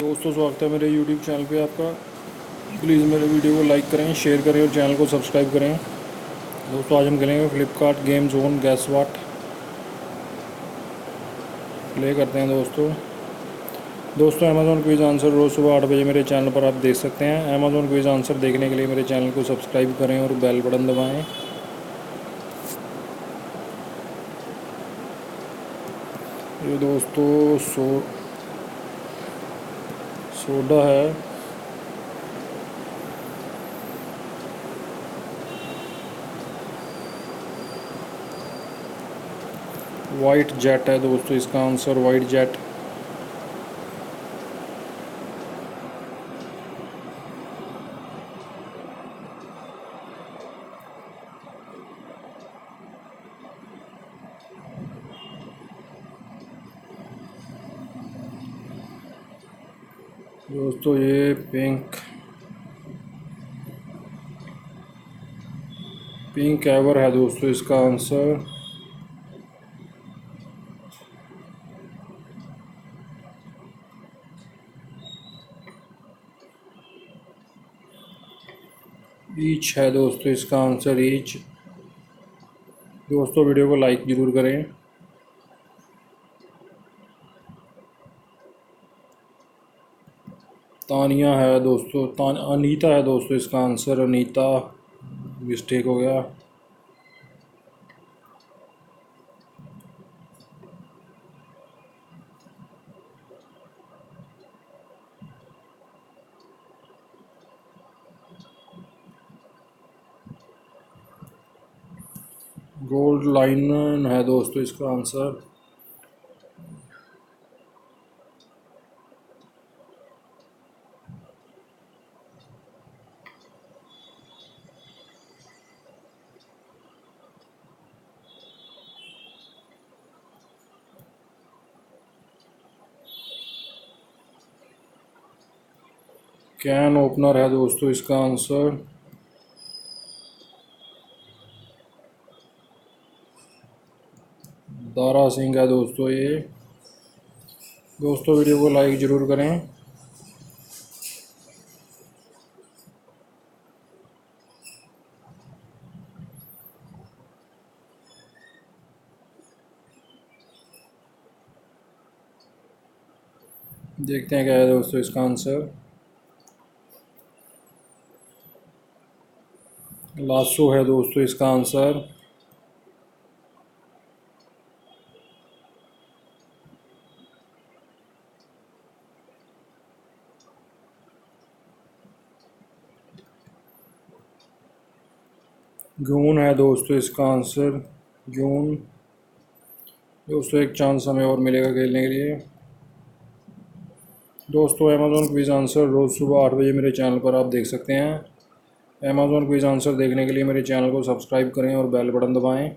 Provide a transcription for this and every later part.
दोस्तों स्वागत है मेरे यूट्यूब चैनल पे आपका। प्लीज़ मेरे वीडियो को लाइक करें, शेयर करें और चैनल को सब्सक्राइब करें। दोस्तों आज हम खेलेंगे फ्लिपकार्ट गेम जोन गैस वाट। प्ले करते हैं दोस्तों अमेज़ॉन क्विज आंसर रोज़ सुबह 8 बजे मेरे चैनल पर आप देख सकते हैं। अमेज़ॉन क्विज आंसर देखने के लिए मेरे चैनल को सब्सक्राइब करें और बेल बटन दबाएँ। ये दोस्तों सोडा है। वाइट जेट है दोस्तों इसका आंसर, वाइट जेट। दोस्तों ये पिंक एवर है दोस्तों इसका आंसर। ईच है दोस्तों इसका आंसर, ईच। दोस्तों वीडियो को लाइक ज़रूर करें। तानिया है दोस्तों, अनीता है दोस्तों इसका आंसर, अनीता। मिस्टेक हो गया। गोल्ड लाइन है दोस्तों इसका आंसर। कैन ओपनर है दोस्तों इसका आंसर। दारा सिंह है दोस्तों ये। दोस्तों वीडियो को लाइक ज़रूर करें। देखते हैं क्या है दोस्तों इसका आंसर। लासो है दोस्तों इसका आंसर। जून है दोस्तों इसका आंसर, जून। दोस्तों एक चांस हमें और मिलेगा खेलने के लिए। दोस्तों अमेज़ॉन क्विज आंसर रोज़ सुबह 8 बजे मेरे चैनल पर आप देख सकते हैं। अमेज़ॉन क्विज आंसर देखने के लिए मेरे चैनल को सब्सक्राइब करें और बेल बटन दबाएं।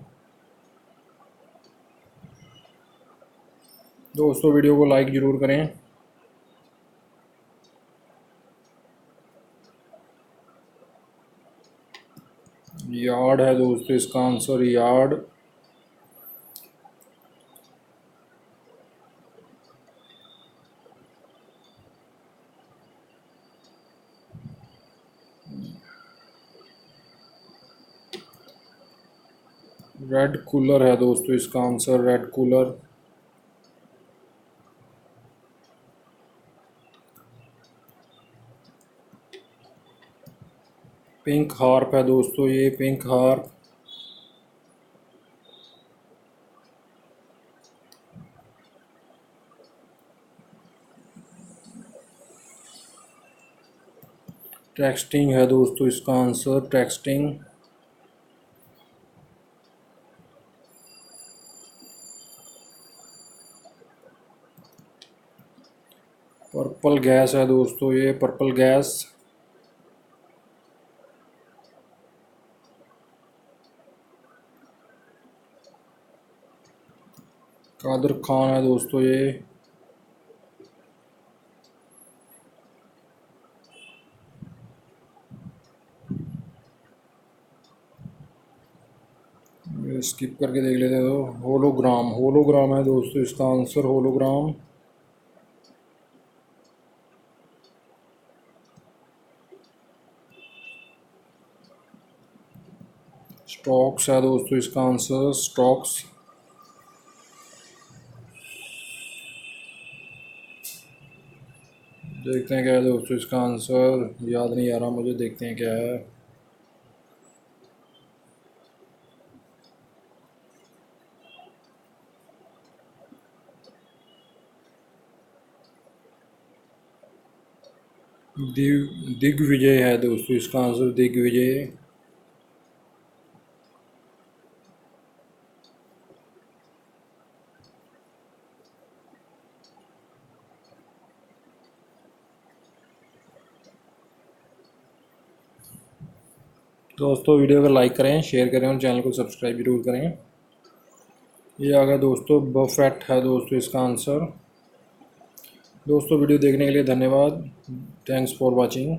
दोस्तों वीडियो को लाइक ज़रूर करें। यार्ड है दोस्तों इसका आंसर, यार्ड। रेड कूलर है दोस्तों इसका answer, red cooler. Pink harp है दोस्तों ये, पिंक हार्प। टेक्सटिंग है दोस्तों इसका आंसर, टेक्सटिंग। पर्पल गैस है दोस्तों ये, पर्पल गैस। कादर खान है दोस्तों ये। स्किप करके देख लेते हैं। तो होलोग्राम, होलोग्राम है दोस्तों इसका आंसर, होलोग्राम। स्टॉक्स है दोस्तों इसका आंसर, स्टॉक्स। देखते हैं क्या है दोस्तों इसका आंसर, याद नहीं आ रहा मुझे, देखते हैं क्या है। दिग्विजय है दोस्तों इसका आंसर, दिग्विजय। दोस्तों वीडियो को लाइक करें, शेयर करें और चैनल को सब्सक्राइब जरूर करें। ये आ गया दोस्तों, बफेट है दोस्तों इसका आंसर। दोस्तों वीडियो देखने के लिए धन्यवाद। Thanks for watching.